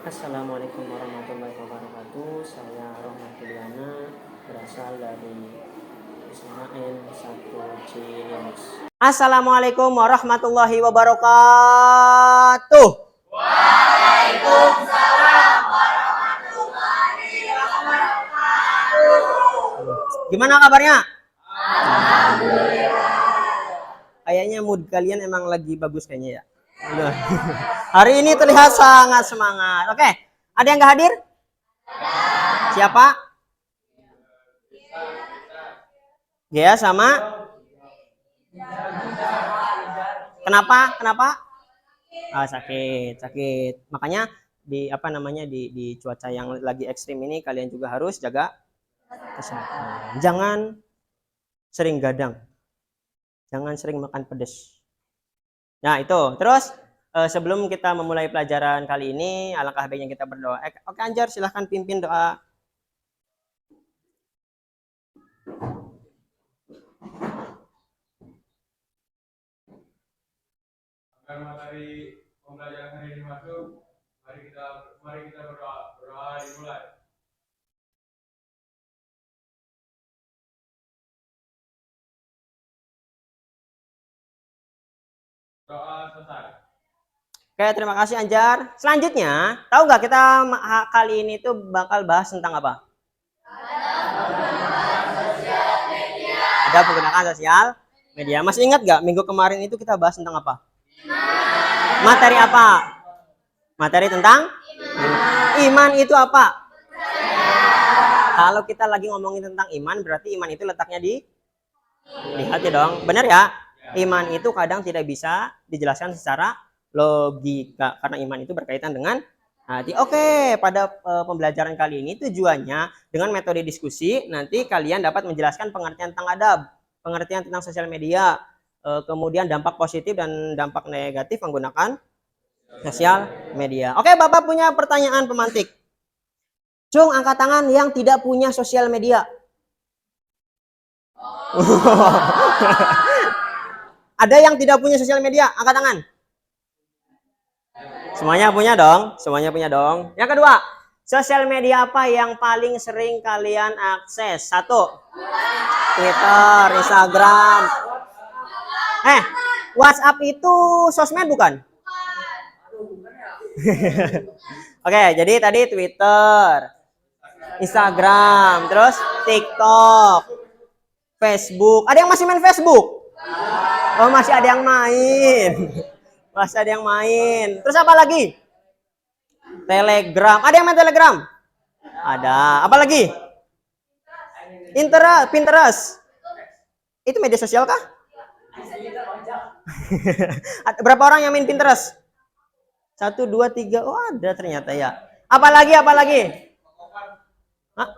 Assalamualaikum warahmatullahi wabarakatuh. Saya Rohmatuliana, berasal dari SMAN 1 Ciamis. Assalamualaikum warahmatullahi wabarakatuh. Waalaikumsalam warahmatullahi wabarakatuh. Gimana kabarnya? Alhamdulillah. Kayaknya mood kalian emang lagi bagus kayaknya ya. Hari ini terlihat sangat semangat. Oke, ada yang nggak hadir? Siapa? Ya, sama. Kenapa? Sakit. Makanya di cuaca yang lagi ekstrim ini kalian juga harus jaga kesehatan. Jangan sering gadang. Jangan sering makan pedas. Nah, itu. Terus sebelum kita memulai pelajaran kali ini, alangkah baiknya kita berdoa. Oke, Anjar, silahkan pimpin doa. Agar materi pembelajaran hari ini masuk, mari kita berdoa. Berdoa dimulai. Doa selesai. Oke, terima kasih Anjar. Selanjutnya, tahu nggak kita kali ini tuh bakal bahas tentang apa? Ada penggunaan sosial media. Masih ingat nggak minggu kemarin itu kita bahas tentang apa? Materi apa? Materi tentang iman itu apa? Kalau kita lagi ngomongin tentang iman, berarti iman itu letaknya di hati dong. Benar ya? Iman itu kadang tidak bisa dijelaskan secara logika karena iman itu berkaitan dengan hati. Oke, pada pembelajaran kali ini tujuannya dengan metode diskusi nanti kalian dapat menjelaskan pengertian tentang adab, pengertian tentang sosial media, kemudian dampak positif dan dampak negatif menggunakan sosial media. Oke, Bapak punya pertanyaan pemantik. Cung, angkat tangan yang tidak punya sosial media. Ada yang tidak punya sosial media? Angkat tangan. Semuanya punya dong. Yang kedua, sosial media apa yang paling sering kalian akses? 1. Twitter, Instagram. WhatsApp itu sosmed bukan? Oke, jadi tadi Twitter, Instagram, terus TikTok, Facebook. Ada yang masih main Facebook? Oh, masih ada yang main. Terus apa lagi? Telegram. Ada yang main Telegram? Ada. Apa lagi? Pinterest. Itu media sosial kah? Berapa orang yang main Pinterest? 1, 2, 3. Oh, ada ternyata ya. Apa lagi? Hah?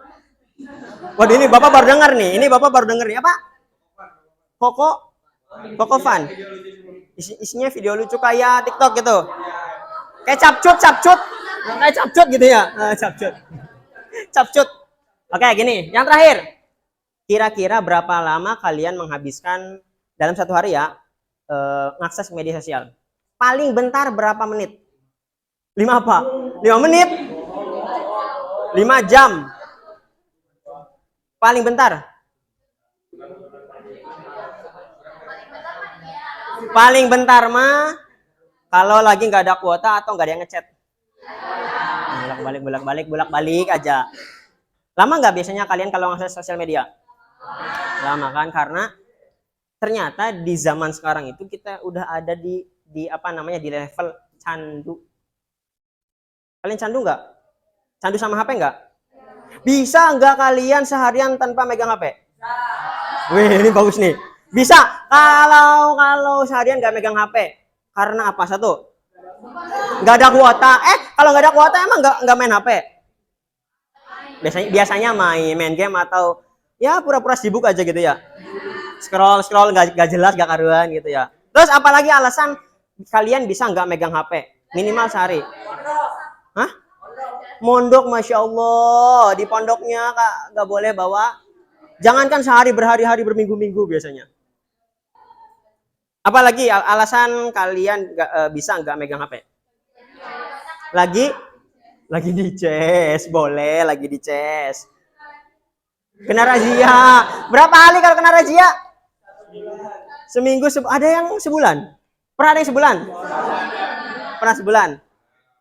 Waduh, ini Bapak baru dengar nih. Apa? Koko Fun. Isinya video lucu kayak TikTok gitu. Kayak capcut. Kayak capcut gitu ya. Capcut. Oke, gini. Yang terakhir. Kira-kira berapa lama kalian menghabiskan dalam satu hari ya mengakses media sosial? Paling bentar berapa menit? 5 apa? 5 menit? 5 jam? Paling bentar? Paling bentar mah kalau lagi nggak ada kuota atau nggak ada yang ngechat. Bolak-balik aja. Lama nggak biasanya kalian kalau ngakses sosial media? Lama kan, karena ternyata di zaman sekarang itu kita udah ada di level candu. Kalian candu nggak? Candu sama HP nggak? Bisa nggak kalian seharian tanpa megang HP? Wih, ini bagus nih. Bisa kalau seharian nggak megang HP. Karena apa? 1, nggak ada kuota. Kalau nggak ada kuota emang nggak main HP? Biasanya main game atau ya pura-pura sibuk aja gitu ya. Scroll nggak jelas, nggak karuan gitu ya. Terus apalagi alasan kalian bisa nggak megang HP? Minimal sehari. Hah? Mondok, Masya Allah. Di pondoknya nggak boleh bawa. Jangankan sehari, berhari-hari, berminggu-minggu biasanya. Apalagi alasan kalian bisa nggak megang HP? Lagi Lagi di ces, boleh lagi di ces. Kena razia. Berapa kali kalau kena razia? Seminggu, ada yang sebulan? Pernah ada yang sebulan? Pernah sebulan?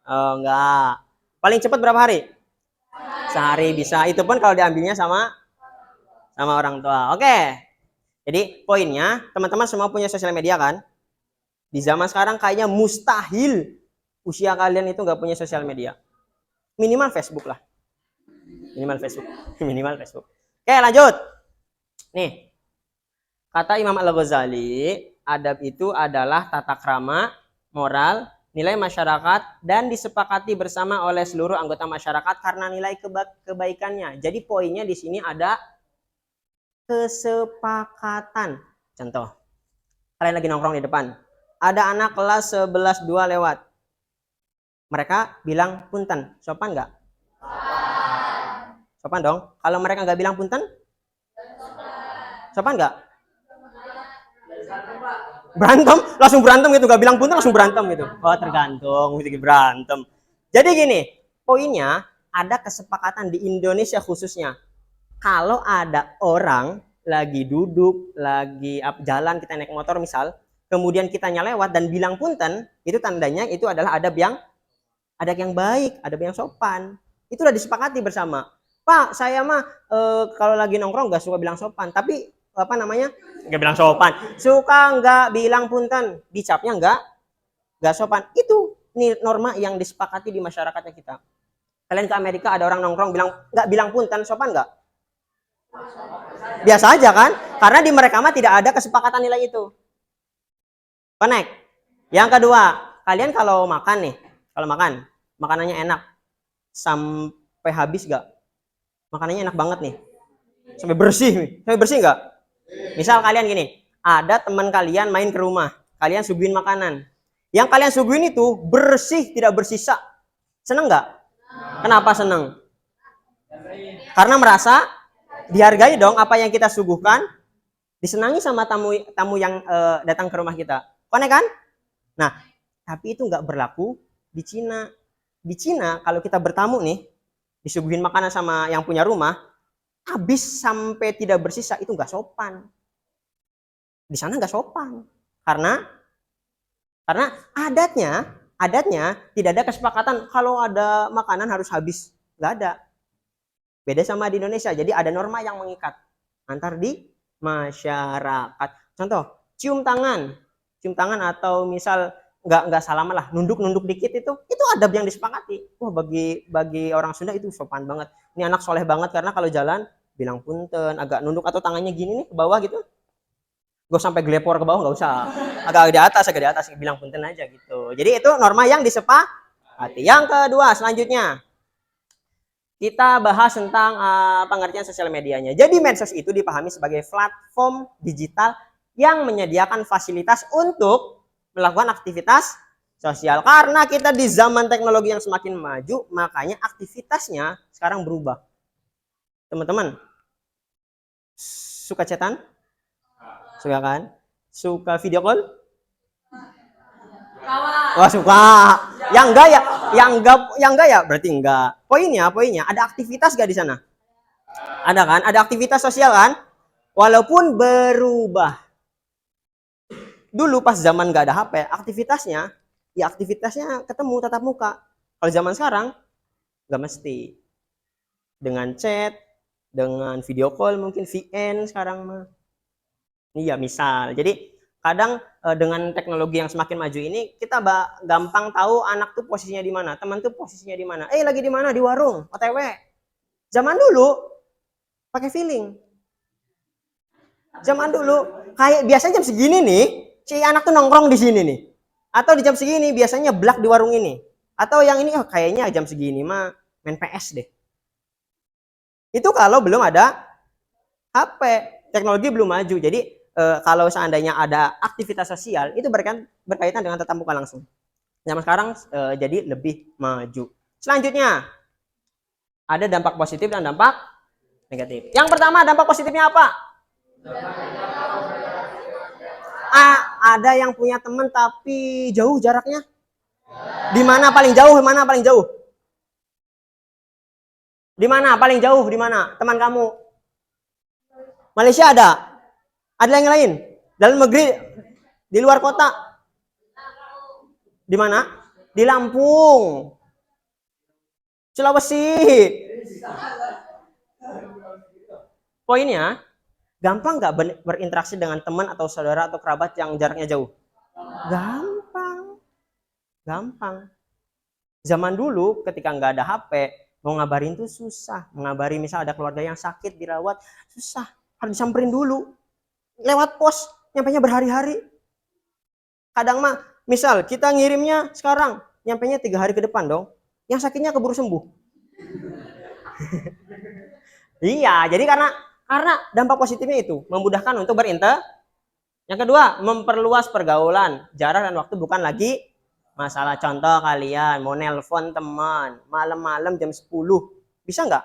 Oh, enggak. Paling cepat berapa hari? Sehari bisa. Itu pun kalau diambilnya sama orang tua. Oke. Jadi poinnya, teman-teman semua punya sosial media kan? Di zaman sekarang kayaknya mustahil usia kalian itu nggak punya sosial media. Minimal Facebook lah. Minimal Facebook. Minimal Facebook. Oke, lanjut. Nih. Kata Imam Al-Ghazali, adab itu adalah tata krama, moral, nilai masyarakat, dan disepakati bersama oleh seluruh anggota masyarakat karena nilai kebaikannya. Jadi poinnya di sini ada kesepakatan. Contoh, kalian lagi nongkrong di depan. Ada anak kelas 11-2 lewat. Mereka bilang punten. Sopan nggak? Sopan dong. Kalau mereka nggak bilang punten? Sopan nggak? Berantem, langsung berantem gitu. Nggak bilang punten langsung berantem gitu. Oh, tergantung. Berantem. Jadi gini, poinnya ada kesepakatan di Indonesia khususnya. Kalau ada orang lagi duduk, lagi jalan, kita naik motor misal, kemudian kitanya lewat dan bilang punten, itu tandanya itu adalah adab yang baik, adab yang sopan. Itu udah disepakati bersama. Pak, saya mah kalau lagi nongkrong nggak suka bilang sopan, tapi apa namanya? Nggak bilang sopan. Suka nggak bilang punten, dicapnya nggak sopan. Itu nih norma yang disepakati di masyarakatnya kita. Kalian ke Amerika ada orang nongkrong nggak bilang punten, sopan nggak? Biasa aja kan? Karena di mereka mah tidak ada kesepakatan nilai itu. Connect. Yang kedua, kalian kalau makan nih, makanannya enak, sampai habis gak? Makanannya enak banget nih, sampai bersih nggak? Misal kalian gini, ada teman kalian main ke rumah, kalian suguhin makanan, yang kalian suguhin itu bersih, tidak bersisa, seneng nggak? Kenapa seneng? Karena merasa dihargai dong apa yang kita suguhkan, disenangi sama tamu yang datang ke rumah kita. Konek kan? Nah, tapi itu nggak berlaku di Cina. Di Cina kalau kita bertamu nih, disuguhin makanan sama yang punya rumah, habis sampai tidak bersisa, itu nggak sopan. Di sana nggak sopan. Karena adatnya tidak ada kesepakatan kalau ada makanan harus habis. Nggak ada. Beda sama di Indonesia. Jadi ada norma yang mengikat antar di masyarakat. Contoh, cium tangan atau misal nggak salaman lah, nunduk dikit, itu adab yang disepakati. Wah, bagi orang Sunda itu sopan banget. Ini anak soleh banget karena kalau jalan bilang punten, agak nunduk atau tangannya gini nih ke bawah gitu. Gue sampai gelepor ke bawah nggak usah, agak di atas bilang punten aja gitu. Jadi itu norma yang disepakati. Yang kedua, selanjutnya kita bahas tentang pengertian sosial medianya. Jadi medsos itu dipahami sebagai platform digital yang menyediakan fasilitas untuk melakukan aktivitas sosial. Karena kita di zaman teknologi yang semakin maju, makanya aktivitasnya sekarang berubah. Teman-teman, suka chatan? Suka kan? Suka video call? Wah, suka. Yang enggak ya berarti enggak. Poinnya ada aktivitas gak di sana? Ada kan? Ada aktivitas sosial kan? Walaupun berubah. Dulu pas zaman gak ada HP, aktivitasnya ketemu tatap muka. Kalau zaman sekarang gak mesti. Dengan chat, dengan video call, mungkin VN sekarang mah. Iya, misal. Jadi kadang dengan teknologi yang semakin maju ini, kita gampang tahu anak tuh posisinya di mana, teman tuh posisinya di mana. Lagi di mana? Di warung, OTW. Zaman dulu pakai feeling. Zaman dulu kayak biasanya jam segini nih, si anak tuh nongkrong di sini nih. Atau di jam segini biasanya blak di warung ini. Atau yang ini kayaknya jam segini mah main PS deh. Itu kalau belum ada HP, teknologi belum maju. Jadi kalau seandainya ada aktivitas sosial itu berkaitan dengan tatap muka langsung. Zaman sekarang jadi lebih maju. Selanjutnya ada dampak positif dan dampak negatif. Yang pertama, dampak positifnya apa? Ada yang punya teman tapi jauh jaraknya. Di mana paling jauh? Di mana? Paling jauh di mana? Teman kamu? Malaysia ada? Ada yang lain? Dalam negeri? Di luar kota? Di mana? Di Lampung. Sulawesi. Poinnya, gampang nggak berinteraksi dengan teman atau saudara atau kerabat yang jaraknya jauh? Gampang. Gampang. Zaman dulu ketika nggak ada HP, mau ngabarin tuh susah. Mengabari misal ada keluarga yang sakit, dirawat, susah. Harus disamperin dulu. Lewat pos, nyampainya berhari-hari. Kadang mah, misal kita ngirimnya sekarang, nyampainya 3 hari ke depan dong. Yang sakitnya keburu sembuh. Iya, jadi karena dampak positifnya itu memudahkan untuk berinteraksi. Yang kedua, memperluas pergaulan. Jarak dan waktu bukan lagi masalah. Contoh kalian mau nelpon teman malam-malam jam 10. Bisa nggak?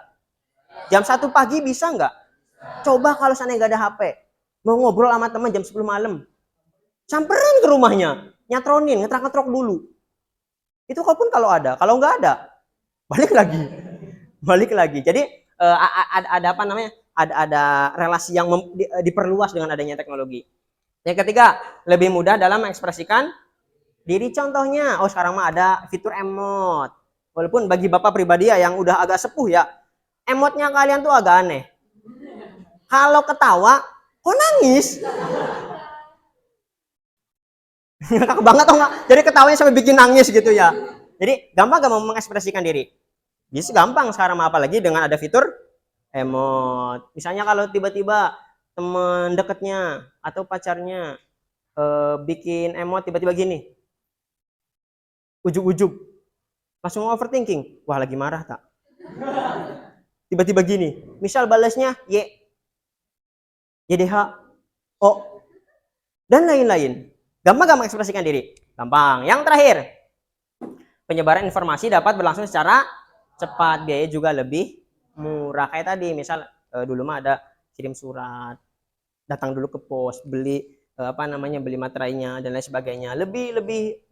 Jam 1 pagi bisa nggak? Coba kalau seandainya nggak ada HP. Mau ngobrol sama teman jam 10 malam. Samperin ke rumahnya. Nyatronin, ngetrak-ngetrok dulu. Itu kalaupun kalau ada. Kalau nggak ada, balik lagi. Balik lagi. Jadi ada apa namanya? Ada relasi yang diperluas dengan adanya teknologi. Yang ketiga, lebih mudah dalam mengekspresikan diri. Contohnya, sekarang mah ada fitur emot. Walaupun bagi bapak pribadi ya yang udah agak sepuh ya, emotnya kalian tuh agak aneh. Kalau ketawa, kok nangis? Ngakak banget atau enggak? Jadi ketawanya sampai bikin nangis gitu ya. Jadi gampang gak mau mengekspresikan diri? Bisa gampang sekarang, apalagi dengan ada fitur emot. Misalnya kalau tiba-tiba teman dekatnya atau pacarnya bikin emot tiba-tiba gini, ujug-ujug, langsung overthinking, wah lagi marah tak? Tiba-tiba gini, misal balasnya YDH, O, dan lain-lain. Gampang gak mengekspresikan diri? Gampang. Yang terakhir, penyebaran informasi dapat berlangsung secara cepat, biaya juga lebih murah. Kayak tadi, misal dulu mah ada kirim surat, datang dulu ke pos, beli beli materainya dan lain sebagainya, lebih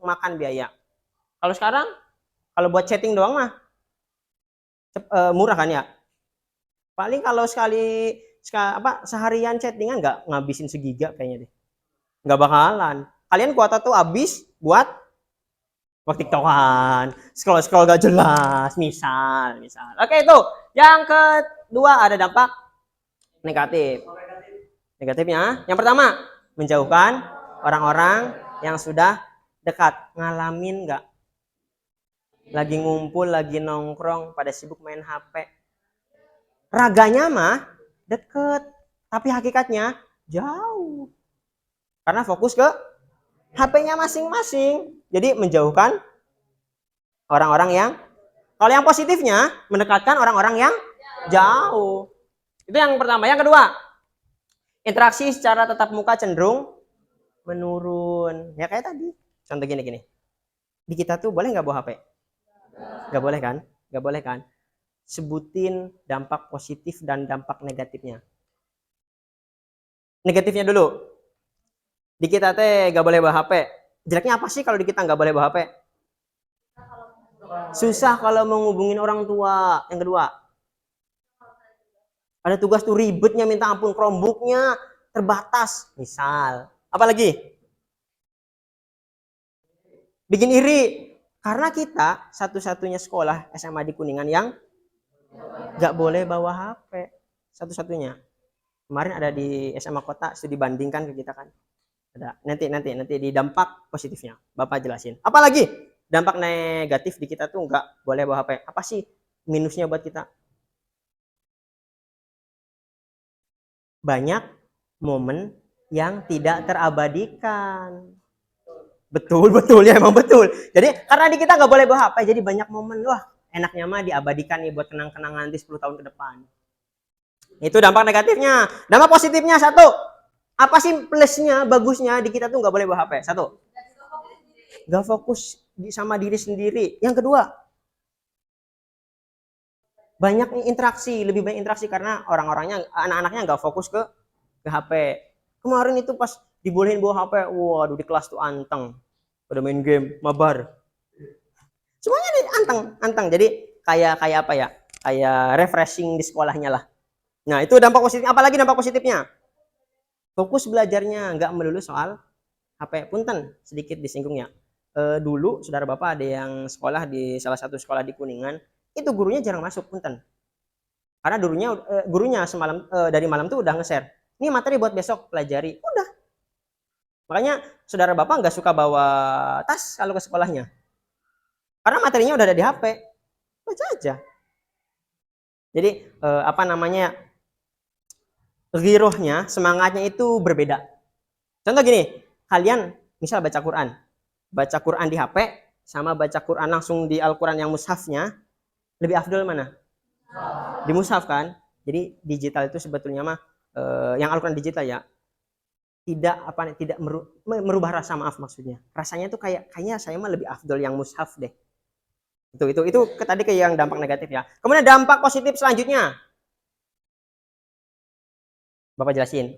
makan biaya. Kalau sekarang, kalau buat chatting doang mah murah kan ya. Paling kalau seharian chattingan nggak ngabisin segiga kayaknya deh, nggak bakalan. Kalian kuota tuh habis buat TikTokan, scroll gak jelas, misal. Oke, itu yang kedua, ada dampak negatif. Negatifnya, yang pertama, menjauhkan orang-orang yang sudah dekat. Ngalamin nggak? Lagi ngumpul, lagi nongkrong, pada sibuk main HP. Raganya mah deket, tapi hakikatnya jauh. Karena fokus ke HP-nya masing-masing. Jadi menjauhkan orang-orang yang, kalau yang positifnya mendekatkan orang-orang yang jauh. Itu yang pertama. Yang kedua, interaksi secara tatap muka cenderung menurun. Ya kayak tadi. Contoh gini. Di kita tuh boleh nggak bawa HP? Nggak boleh kan? Nggak boleh kan? Sebutin dampak positif dan dampak negatifnya. Negatifnya dulu. Di kita teh nggak boleh bawa HP. Jeleknya apa sih kalau di kita nggak boleh bawa HP? Susah kalau mau ngubungin orang tua. Yang kedua, ada tugas tuh ribetnya minta ampun, Chromebooknya terbatas. Misal. Apalagi? Bikin iri. Karena kita satu-satunya sekolah SMA di Kuningan yang nggak boleh bawa HP. Satu-satunya. Kemarin ada di SMA Kota, studi bandingkan ke kita kan. Ada. Nanti di dampak positifnya Bapak jelasin. Apalagi dampak negatif di kita tuh nggak boleh bawa HP. Apa sih minusnya buat kita? Banyak momen yang tidak terabadikan. Betul ya, emang betul. Jadi karena di kita nggak boleh bawa HP, jadi banyak momen, wah enaknya mah diabadikan nih buat kenang-kenangan nanti 10 tahun ke depan. Itu dampak negatifnya. Dampak positifnya satu, apa sih plusnya, bagusnya di kita tuh nggak boleh bawa HP? Satu, nggak fokus sama diri sendiri. Yang kedua, banyak interaksi, lebih banyak interaksi karena orang-orangnya, anak-anaknya nggak fokus ke HP. Kemarin itu pas dibolehin bawa HP, waduh di kelas tuh anteng, pada main game, mabar. Semuanya nih anteng. Jadi kayak apa ya? kayak refreshing di sekolahnya lah. Nah, itu dampak positif. Apalagi dampak positifnya? Fokus belajarnya, nggak melulu soal HP. Punten, sedikit disinggungnya. Dulu, saudara Bapak ada yang sekolah di salah satu sekolah di Kuningan, itu gurunya jarang masuk, punten. Karena gurunya semalam dari malam tuh udah nge-share. Ini materi buat besok pelajari. Udah. Makanya saudara Bapak nggak suka bawa tas kalau ke sekolahnya. Karena materinya udah ada di HP. Baca aja. Jadi apa namanya? Girohnya, semangatnya itu berbeda. Contoh gini, kalian misal baca Quran. Baca Quran di HP sama baca Quran langsung di Al-Quran yang mushafnya, lebih afdol mana? Di mushaf kan. Jadi digital itu sebetulnya mah yang Al-Quran digital ya, tidak merubah rasa, maaf maksudnya. Rasanya tuh kayaknya saya mah lebih afdol yang mushaf deh. Itu tadi kayak yang dampak negatif ya. Kemudian dampak positif selanjutnya. Bapak jelasin.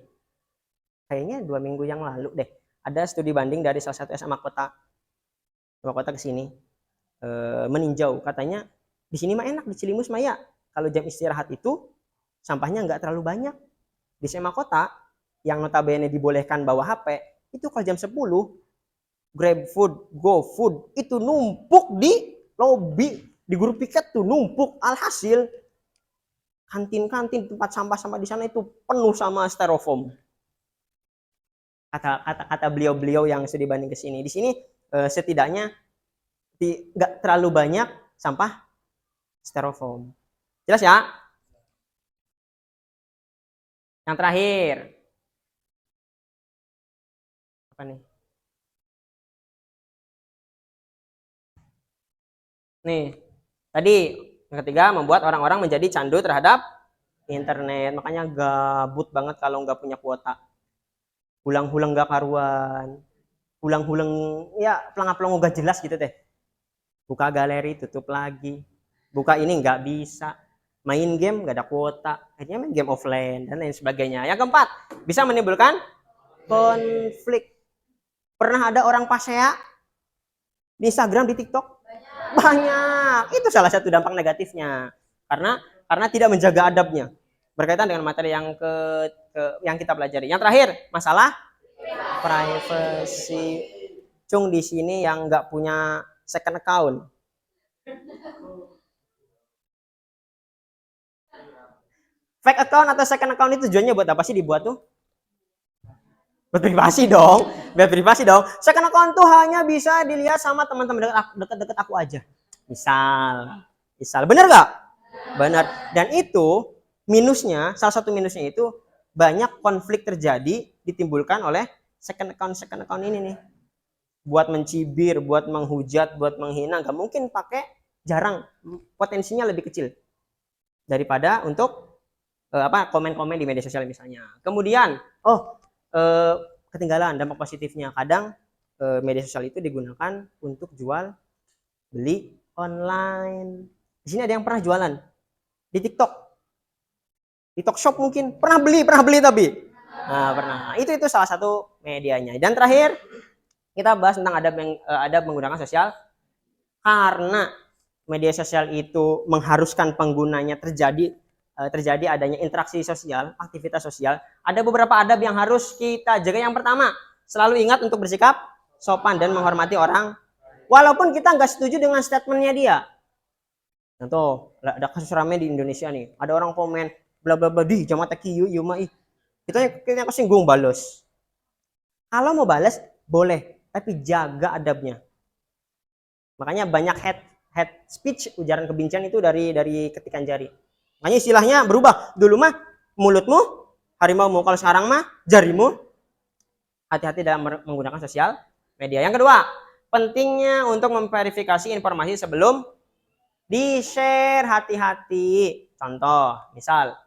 Kayaknya 2 minggu yang lalu deh, ada studi banding dari salah satu SMA kota ke sini, meninjau, katanya di sini mah enak, di Cilimus mah ya, kalau jam istirahat itu sampahnya nggak terlalu banyak. Di SMA kota yang notabene dibolehkan bawa HP, itu kalau jam 10 GrabFood, GoFood itu numpuk di lobi, di guru piket tuh numpuk. Alhasil kantin-kantin tempat sampah-sampah di sana itu penuh sama styrofoam. Kata beliau-beliau yang studi banding ke sini. Di sini setidaknya nggak terlalu banyak sampah styrofoam. Jelas ya? Yang terakhir. Apa nih? Nih, tadi yang ketiga, membuat orang-orang menjadi candu terhadap internet. Makanya gabut banget kalau nggak punya kuota. Hulang-hulang gak karuan, hulang-hulang ya pelangap-pelongo gak jelas gitu teh. Buka galeri tutup lagi, buka ini nggak bisa, main game nggak ada kuota, akhirnya main game offline dan lain sebagainya. Yang keempat, bisa menimbulkan konflik. Pernah ada orang pasea di Instagram, di TikTok? Banyak. Itu salah satu dampak negatifnya, karena tidak menjaga adabnya, berkaitan dengan materi yang kita pelajari. Yang terakhir, masalah privacy. Cung di sini yang nggak punya second account. Fake account atau second account itu tujuannya buat apa sih dibuat tuh? Buat privasi dong. Buat privasi dong. Second account tuh hanya bisa dilihat sama teman-teman dekat-dekat aku aja. Misal. Bener nggak? Benar. Dan itu minusnya, salah satu minusnya itu banyak konflik terjadi ditimbulkan oleh second account ini nih. Buat mencibir, buat menghujat, buat menghina, nggak mungkin pakai, jarang, potensinya lebih kecil daripada untuk komen-komen di media sosial misalnya. Kemudian, ketinggalan dampak positifnya, kadang media sosial itu digunakan untuk jual beli online. Di sini ada yang pernah jualan di TikTok, Shop mungkin pernah beli tapi pernah. Itu salah satu medianya. Dan terakhir kita bahas tentang adab menggunakan sosial. Karena media sosial itu mengharuskan penggunanya terjadi adanya interaksi sosial, aktivitas sosial. Ada beberapa adab yang harus kita jaga. Yang pertama, selalu ingat untuk bersikap sopan dan menghormati orang, walaupun kita nggak setuju dengan statementnya dia. Contoh, ada kasus rame di Indonesia nih, ada orang komen bla bla bla di jamaah kieu ieu mah kita kesinggung balas. Kalau mau balas boleh, tapi jaga adabnya. Makanya banyak head speech, ujaran kebencian itu dari ketikan jari. Makanya istilahnya berubah. Dulu mah mulutmu harimau, kalau sekarang mah jarimu. Hati-hati dalam menggunakan sosial media. Yang kedua, pentingnya untuk memverifikasi informasi sebelum di-share. Hati-hati. Contoh, misal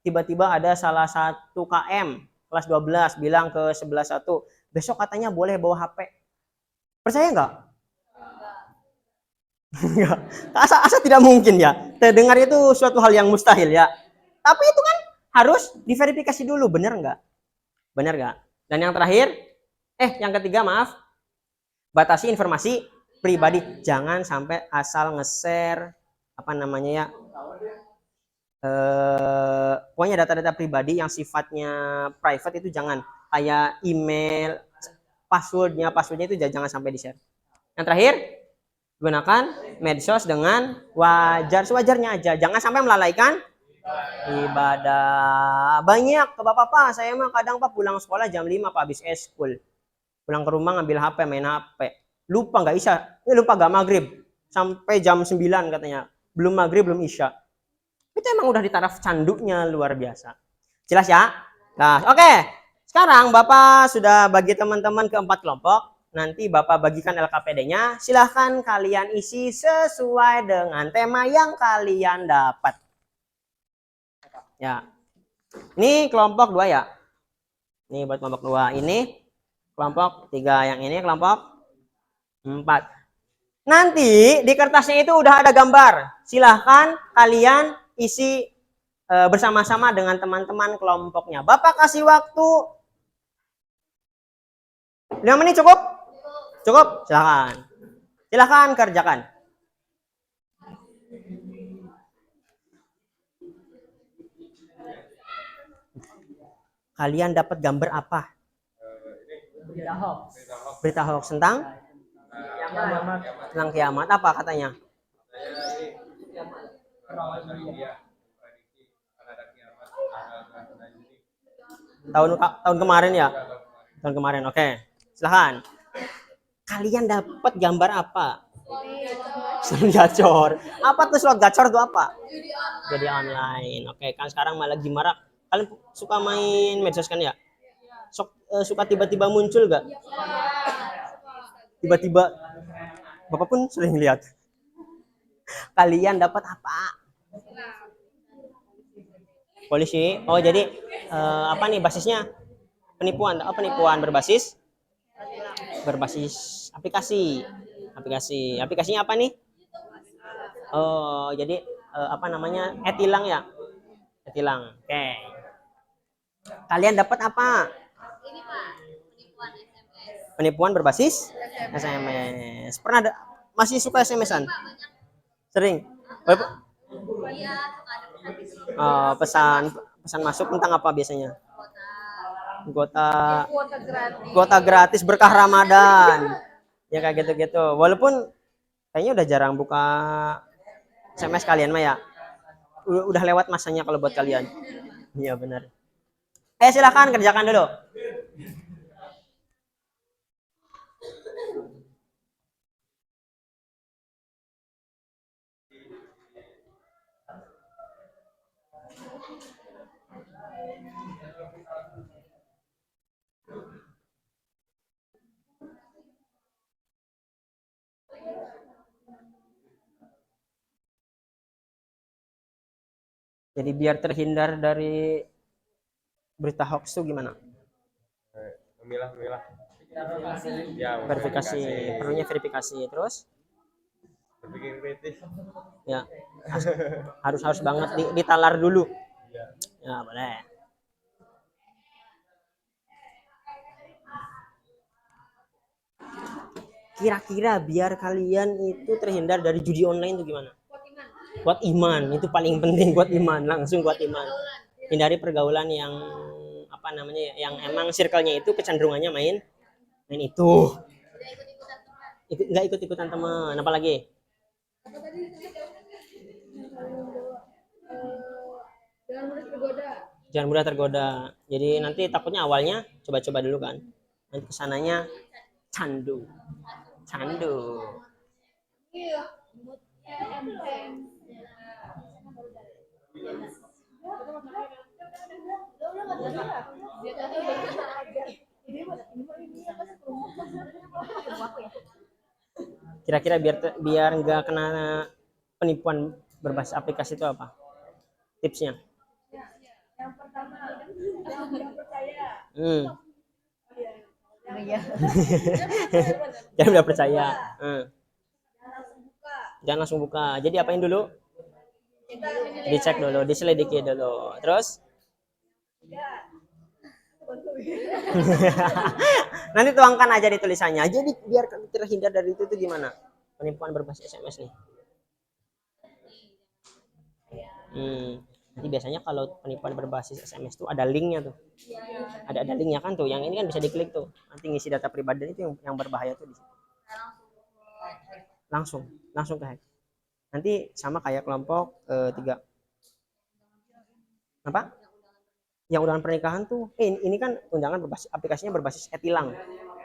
tiba-tiba ada salah satu KM kelas 12 bilang ke 11-1, besok katanya boleh bawa HP. Percaya nggak? Enggak. Asa tidak mungkin ya. Terdengar itu suatu hal yang mustahil ya. Tapi itu kan harus diverifikasi dulu, benar nggak? Benar nggak? Dan yang terakhir, yang ketiga maaf, batasi informasi pribadi. Jangan sampai asal nge-share apa namanya ya, pokoknya data-data pribadi yang sifatnya private itu jangan, kayak email, passwordnya itu jangan sampai di share. Yang terakhir, gunakan medsos dengan wajar, sewajarnya aja, jangan sampai melalaikan ibadah. Banyak ke bapak, saya mah kadang pak pulang sekolah jam 5 pak, habis eskul, pulang ke rumah ngambil HP, main HP, lupa nggak isya, lupa nggak maghrib sampai jam 9 katanya, belum maghrib belum isya. Itu emang udah di taraf canduknya luar biasa. Jelas ya? Nah, oke. Sekarang Bapak sudah bagi teman-teman ke 4 kelompok. Nanti Bapak bagikan LKPD-nya. Silahkan kalian isi sesuai dengan tema yang kalian dapat. Ya. Ini kelompok 2 ya. Ini buat kelompok 2. Ini kelompok 3. Yang ini kelompok 4. Nanti di kertasnya itu udah ada gambar. Silahkan kalian isi bersama-sama dengan teman-teman kelompoknya. Bapak kasih waktu 5 menit cukup? Cukup? Silahkan. Silahkan kerjakan. Kalian dapat gambar apa? Berita hoax. Berita hoax tentang kiamat. Apa katanya? Tahun kemarin ya? Tahun kemarin, oke. Silahkan. Kalian dapat gambar apa? Slot gacor. Apa tuh slot gacor itu apa? Jadi online. Oke, kan sekarang malah lagi marak. Kalian suka main medsos kan ya? Suka tiba-tiba muncul gak? Tiba-tiba. Bapak pun sering lihat. Kalian dapat apa? Polisi. Oh, jadi apa nih basisnya? Penipuan. Oh, penipuan berbasis aplikasi. Aplikasinya apa nih? Oh, jadi apa namanya? E-tilang ya? E-tilang. Oke. Kalian dapat apa? Ini Pak, penipuan SMS. Penipuan berbasis SMS. Pernah ada, masih suka SMS-an? Pak, banyak. Sering. Iya, suka ada pesan di sini. Pesan masuk tentang apa biasanya? Kuota Kuota gratis berkah Ramadan. Ya kayak gitu-gitu. Walaupun kayaknya udah jarang buka SMS kalian mah ya. Udah lewat masanya kalau buat kalian. Iya benar. Silakan kerjakan dulu. Jadi biar terhindar dari berita hoax itu gimana? Memilah. Ya, Verifikasi. Perlunya verifikasi. Terus? berpikir kritis. Ya. Harus banget ditalar dulu. Ya, boleh. Kira-kira biar kalian itu terhindar dari judi online itu gimana? Kuat iman, itu paling penting, kuat iman, langsung kuat iman. Hindari pergaulan yang apa namanya, yang emang circle-nya itu kecenderungannya main itu. Nggak ikut-ikutan teman. Apa lagi? Jangan mudah tergoda. Jadi nanti takutnya awalnya coba-coba dulu kan. Nanti kesananya candu. Kira-kira biar nggak kena penipuan berbasis aplikasi itu apa tipsnya? Yang pertama, jangan mudah percaya. Jangan mudah percaya. Jangan langsung buka. Jangan langsung buka. Jadi apain dulu? Dicek dulu, diselidiki dulu. Terus? Nanti tuangkan aja di tulisannya. Jadi biar terhindar dari itu gimana? Penipuan berbasis SMS nih. Nanti biasanya kalau penipuan berbasis SMS tuh ada linknya tuh. Ada linknya kan tuh. Yang ini kan bisa diklik tuh. Nanti ngisi data pribadi itu yang berbahaya tuh di situ. Langsung ke hack. Nanti sama kayak kelompok 3. Apa? Yang undangan pernikahan tuh ini kan undangan berbasis aplikasinya berbasis e-tilang.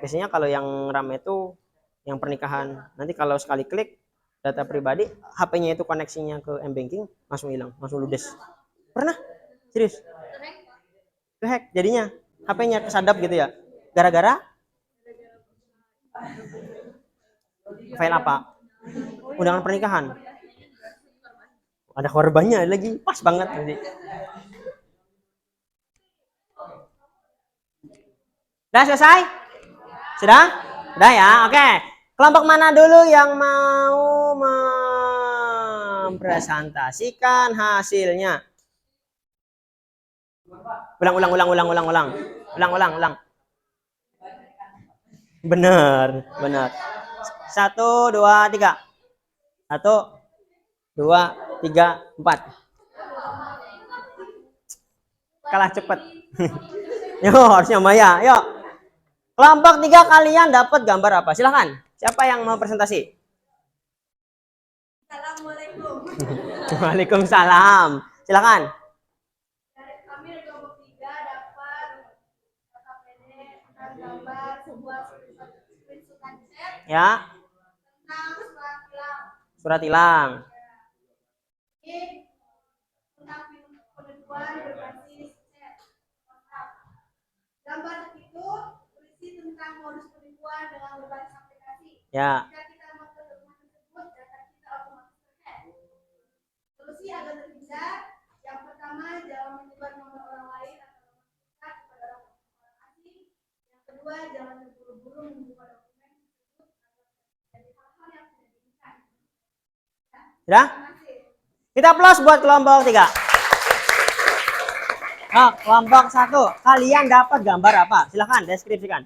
Biasanya kalau yang rame itu yang pernikahan. Nanti kalau sekali klik data pribadi, HP-nya itu koneksinya ke M-banking langsung hilang, langsung ludes. Pernah? Serius? Kehack jadinya. HP-nya kesadap gitu ya. Gara-gara file apa? Undangan pernikahan. Ada korbannya lagi, pas banget nanti. Sudah selesai? Sudah? Sudah ya? Oke. Kelompok mana dulu yang mau mempresentasikan hasilnya? Ulang. Benar. 1, 2, 3. 1, 2, 3, 4. Kalah cepet. Yo, harusnya Maya. Yuk. Kelompok 3 kalian dapat gambar apa? Silahkan. Siapa yang mau presentasi? Assalamualaikum. Waalaikumsalam. Silakan. Dari kami dari kelompok 3 dapat KPD dan gambar sebuah screenshot chat Ya, tentang surat tilang. ini tentang penipuan berbasis chat WhatsApp. Gambar itu berisi tentang modus penipuan dengan berbasis aplikasi. Ya. Jika kita masuk ke rumah tersebut, data kita otomatis terhack. Solusi agar terhindar, yang pertama jangan menyebar nomor orang lain atau nomor kita kepada orang asing. Yang kedua, jangan terburu-buru membuka dokumen tersebut atau terjadi hal-hal yang tidak diinginkan. Sudah? Terima kasih. Kita plus buat kelompok 3. Nah, kelompok 1. Kalian dapat gambar apa? Silahkan deskripsikan.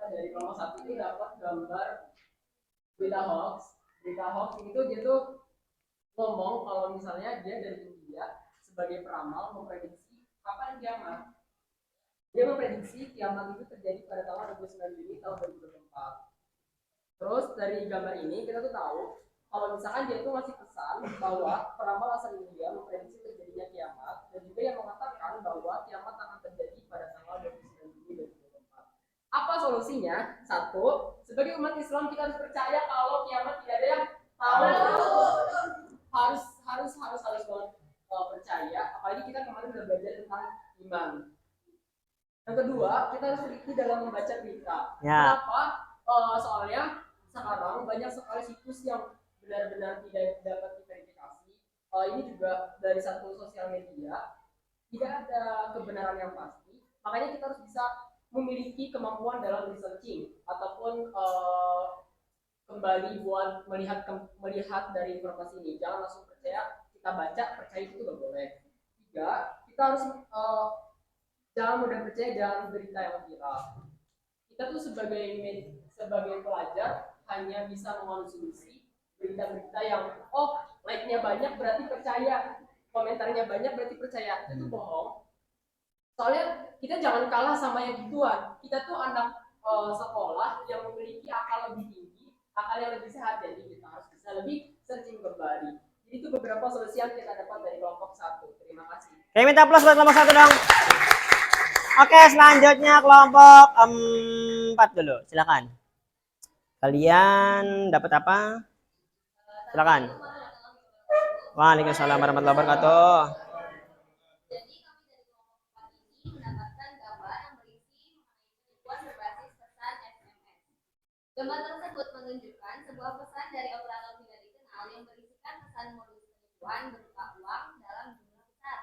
Dari kelompok 1 itu dapat gambar berita hoax. Berita hoax itu dia tuh ngomong kalau misalnya dia dari India sebagai peramal memprediksi kapan kiamat. Dia memprediksi kiamat itu terjadi pada tanggal 29 Juni tahun 2024. Terus dari gambar ini kita tuh tahu kalau misalkan dia itu ngasih pesan bahwa peramal asal India memprediksi terjadinya kiamat dan juga yang mengatakan bahwa kiamat akan terjadi pada tanggal 29 Juni 2024. Apa solusinya? 1, sebagai umat Islam kita harus percaya kalau kiamat tidak ada yang tahu. Harus banget percaya. Apalagi kita kemarin udah belajar tentang iman. Yang kedua, kita harus teliti dalam membaca berita. Ya. Kenapa? Soalnya sekarang banyak sekali situs yang benar-benar tidak dapat diverifikasi. Ini juga dari satu sosial media tidak ada kebenaran yang pasti. Makanya kita harus bisa memiliki kemampuan dalam researching ataupun kembali buat melihat dari informasi ini. Jangan langsung percaya, kita baca percaya itu nggak boleh. 3, kita harus jangan mudah percaya dengan berita yang viral. Kita tuh sebagai pelajar hanya bisa mengkonsumsi berita-berita yang like-nya banyak berarti percaya, komentarnya banyak berarti percaya. Itu bohong. Soalnya kita jangan kalah sama yang gituan. Kita tuh anak sekolah yang memiliki akal lebih tinggi, akal yang lebih sehat, jadi kita harus bisa lebih searching kembali. Jadi itu beberapa solusi yang kita dapat dari kelompok 1. Terima kasih. Oke, minta plus buat kelompok 1 dong. Oke, selanjutnya kelompok 4 dulu. Silakan. Kalian dapat apa? Silakan. Waalaikumsalam warahmatullahi wabarakatuh. Jadi kami dari kelompok 4 ini mendapatkan gambar yang berisi penipuan berbasis pesan SMS. Gambar tersebut menunjukkan sebuah pesan dari operator tidak dikenal yang berisikan pesan modus penipuan berupa uang dalam jumlah besar.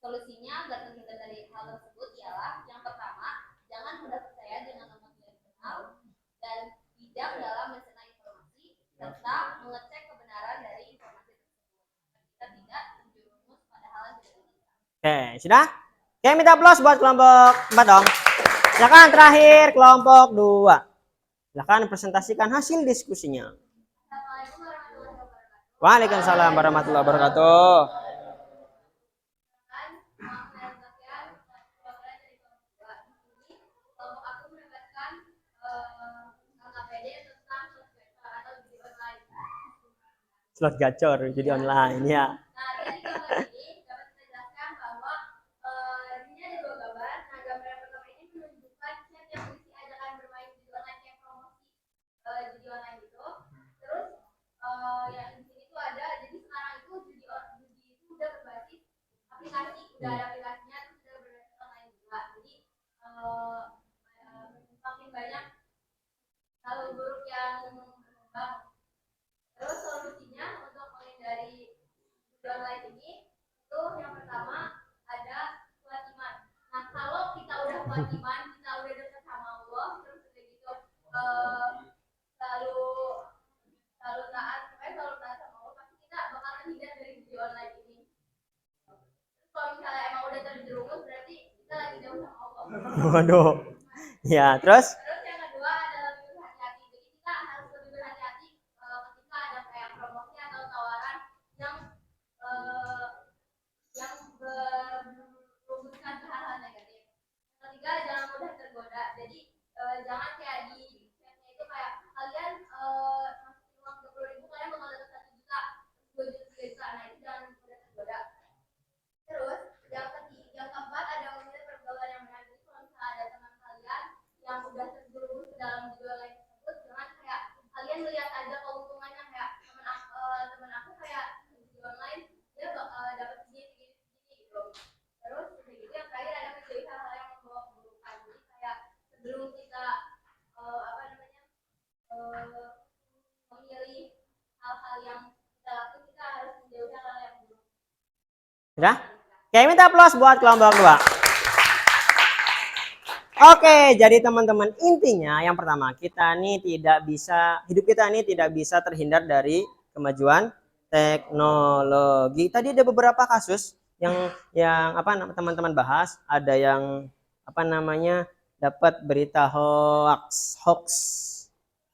Solusinya agar terhindar dari hal tersebut ialah yang pertama, jangan mudah percaya dengan nomor tidak dikenal dan bijak dalam mencerna informasi serta mengecek kebenaran dari informasi tersebut. Kita tidak terjerumus pada hal yang tidak diinginkan. Oke, sudah? Oke, minta plus buat kelompok 4 dong. Silakan terakhir kelompok 2. Silakan presentasikan hasil diskusinya. Assalamualaikum warahmatullahi wabarakatuh. Waalaikumsalam warahmatullahi wabarakatuh. Kelompok aku mendapatkan angka PD tentang sosial atau judi online. Slot gacor judi online ya. Nah, dari gambar ini dapat kita jelaskan bahwa di sini ada dua gambar. Nah, gambar yang pertama ini menunjukkan chat yang berisi ajakan bermain judi online yang promosi judi online itu. Terus yang di sini tuh ada, jadi sekarang itu judi itu udah berbasis aplikasi, udah ada aplikasinya, terus udah berbasis online juga. Jadi makin banyak hal buruk yang berkembang. Terus solusinya untuk menghindari judi online ini itu yang pertama ada kuat iman. Nah, kalau kita udah kuat iman, kita udah dekat sama Allah, terus udah gitu selalu selalu taat, selalu taat sama Allah, pasti kita bakal terhindar dari judi online ini. Terus kalau misalnya emang udah terjerumus, berarti kita lagi jauh sama Allah. Waduh. Ya, terus Terus yang kedua adalah lebih berhati-hati. Jadi kita harus lebih berhati-hati ketika ada kayak promosi atau tawaran yang berhubungan ke hal-hal negatif. Yang ketiga, jangan mudah tergoda. Jadi jangan kayak di chatnya itu kayak kalian masukin uang 20.000, kalian bakal dapat 1 juta, 2 juta, 3 juta. Nah, itu jangan mudah tergoda. Terus yang keempat ada memilih pergaulan yang benar. Jadi kalau misalnya ada teman kalian yang udah terjerumus ke dalam judi online tersebut, jangan kayak kalian melihat aja keuntungannya, kayak teman aku kayak judi online dia dapat segini gitu. Terus gitu yang terakhir ada menjauhi hal-hal yang membawa keburukan. Jadi kayak sebelum kita memilih hal-hal yang kita lakukan, kita harus menjauhi hal-hal yang buruk. udah? Oke, minta aplaus buat kelompok 2. Oke, jadi teman-teman, intinya yang pertama, hidup kita ini tidak bisa terhindar dari kemajuan teknologi. Tadi ada beberapa kasus yang teman-teman bahas, ada yang dapat berita hoax.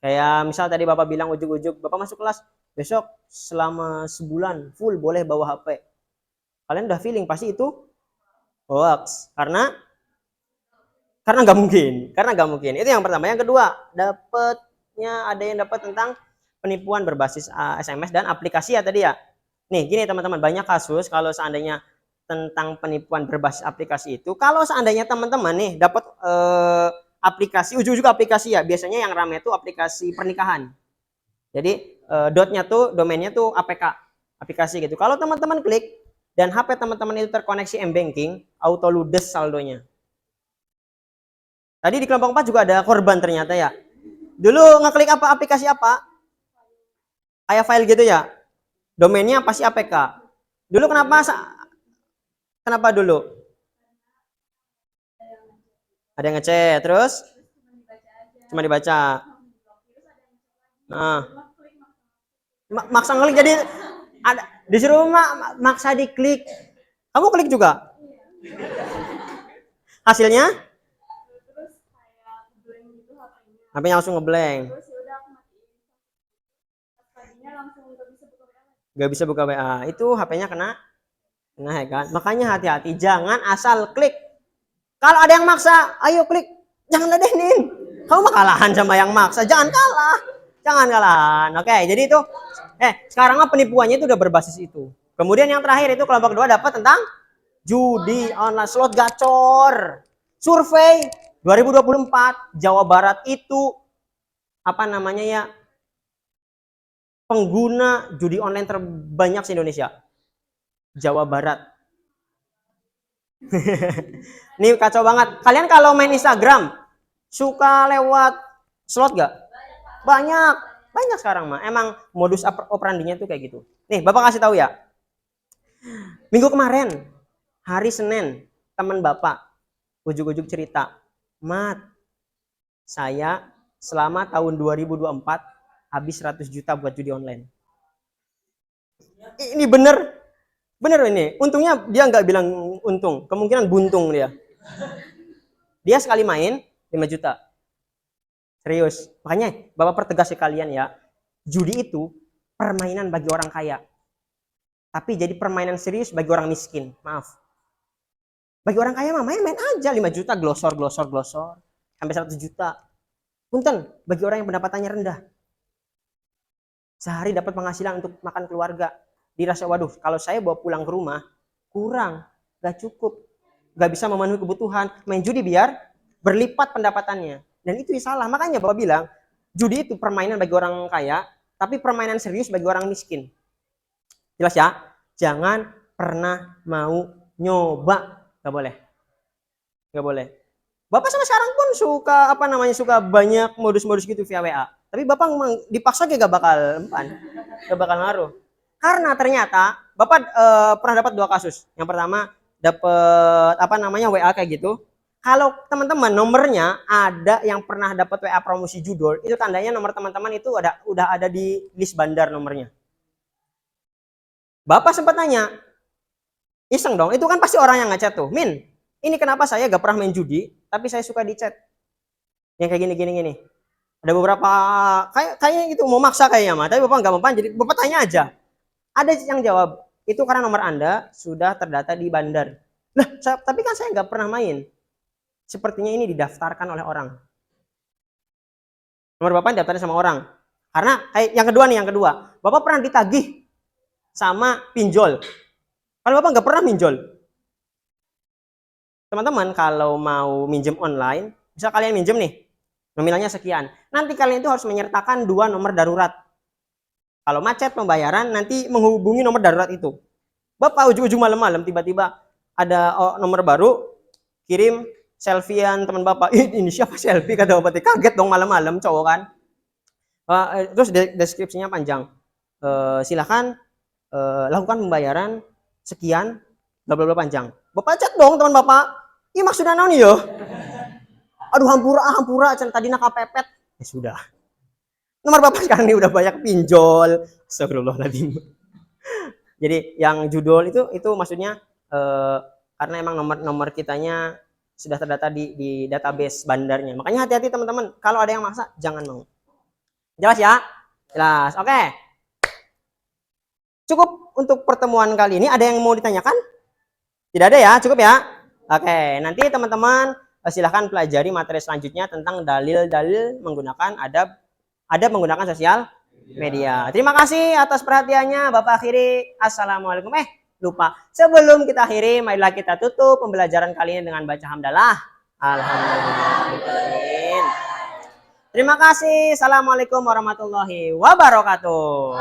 Kayak misal tadi Bapak bilang ujuk-ujuk, Bapak masuk kelas, besok selama sebulan full boleh bawa HP. Kalian udah feeling pasti itu hoax, karena nggak mungkin. Itu yang pertama. Yang kedua, ada yang dapat tentang penipuan berbasis SMS dan aplikasi ya tadi ya. Nih gini teman-teman, banyak kasus kalau seandainya tentang penipuan berbasis aplikasi itu, kalau seandainya teman-teman nih dapat aplikasi, ujung-ujung aplikasi ya, biasanya yang ramai itu aplikasi pernikahan. Jadi domainnya tuh APK, aplikasi gitu. Kalau teman-teman klik dan HP teman-teman itu terkoneksi M-Banking, auto ludes saldonya. Tadi di kelompok 4 juga ada korban ternyata ya. Dulu ngeklik aplikasi apa? Kayak file gitu ya. Domainnya pasti APK. Dulu kenapa dulu? Ada yang ngecek, terus cuma dibaca. Nah, maksa ngeklik, jadi disuruh maksa diklik. Kamu klik juga? Hasilnya? HP-nya langsung ngeblank. Gak bisa buka WA. Itu HP-nya kena hack kan. Makanya hati-hati, jangan asal klik. Kalau ada yang maksa, ayo klik. Jangan ladenin. Kamu kalahan sama yang maksa. Jangan kalah. Oke, jadi itu sekarang penipuannya itu udah berbasis itu. Kemudian yang terakhir itu kelompok 2 dapat tentang judi online, slot gacor. Survei 2024 Jawa Barat itu pengguna judi online terbanyak se-Indonesia. Jawa Barat. Ini kacau banget. Kalian kalau main Instagram suka lewat slot gak? Banyak sekarang mah. Emang modus operandinya tuh kayak gitu. Nih, Bapak kasih tahu ya. Minggu kemarin, hari Senin, teman Bapak ujuk-ujuk cerita, Mat, saya selama tahun 2024 habis 100 juta buat judi online. Ini bener ini. Untungnya dia nggak bilang untung, kemungkinan buntung dia. Dia sekali main 5 juta. Serius. Makanya Bapak pertegas sekalian ya, judi itu permainan bagi orang kaya. Tapi jadi permainan serius bagi orang miskin. Maaf. Bagi orang kaya mah main-main aja 5 juta glosor sampai 100 juta. Punten, bagi orang yang pendapatannya rendah. Sehari dapat penghasilan untuk makan keluarga. Dirasa waduh, kalau saya bawa pulang ke rumah kurang, gak cukup. Gak bisa memenuhi kebutuhan. Main judi biar berlipat pendapatannya. Dan itu salah. Makanya Bapak bilang, judi itu permainan bagi orang kaya, tapi permainan serius bagi orang miskin. Jelas ya? Jangan pernah mau nyoba. Gak boleh. Gak boleh. Bapak sampai sekarang pun suka banyak modus-modus gitu via WA. Tapi Bapak dipaksa gak bakal gak bakal ngaruh. Karena ternyata Bapak pernah dapat 2 kasus. Yang pertama dapat WA kayak gitu. Kalau teman-teman nomornya ada yang pernah dapat WA promosi judul, itu tandanya nomor teman-teman itu udah ada di list bandar nomornya. Bapak sempat nanya, iseng dong, itu kan pasti orang yang ngechat tuh, Min, ini kenapa saya gak pernah main judi, tapi saya suka di chat. Yang kayak gini. Ada beberapa, kayaknya gitu, mau maksa kayaknya mah, tapi Bapak gak mempan, jadi Bapak tanya aja. Ada yang jawab, itu karena nomor Anda sudah terdata di bandar. Nah, tapi kan saya gak pernah main. Sepertinya ini didaftarkan oleh orang. Nomor Bapak didaftarkan sama orang. Karena yang kedua, Bapak pernah ditagih sama pinjol. Kalau Bapak nggak pernah pinjol. Teman-teman kalau mau minjem online, bisa kalian minjem nih, nominalnya sekian. Nanti kalian itu harus menyertakan 2 nomor darurat. Kalau macet pembayaran, nanti menghubungi nomor darurat itu. Bapak ujung-ujung malam-malam tiba-tiba ada nomor baru, kirim selfiean teman Bapak. Ini siapa selfie kata Bapak? Kaget dong malam-malam cowok kan. Terus deskripsinya panjang. Silakan lakukan pembayaran sekian, bla bla bla panjang. Bapak chat dong teman Bapak. Iya maksudnya naon yo? Aduh hampura tadi nak kepepet. Ya sudah. Nomor Bapak sekarang ini udah banyak pinjol. Astagfirullahaladzim. Jadi yang judul itu maksudnya karena emang nomor kitanya sudah terdata di database bandarnya. Makanya hati-hati teman-teman. Kalau ada yang maksa, jangan mau. Jelas ya? Jelas. Oke. Cukup untuk pertemuan kali ini. Ada yang mau ditanyakan? Tidak ada ya? Cukup ya? Oke. Nanti teman-teman silahkan pelajari materi selanjutnya tentang dalil-dalil menggunakan adab menggunakan sosial media. Terima kasih atas perhatiannya. Bapak akhiri. Assalamualaikum. Lupa. Sebelum kita akhiri, marilah kita tutup pembelajaran kali ini dengan baca hamdalah. Alhamdulillah. Terima kasih. Assalamualaikum warahmatullahi wabarakatuh.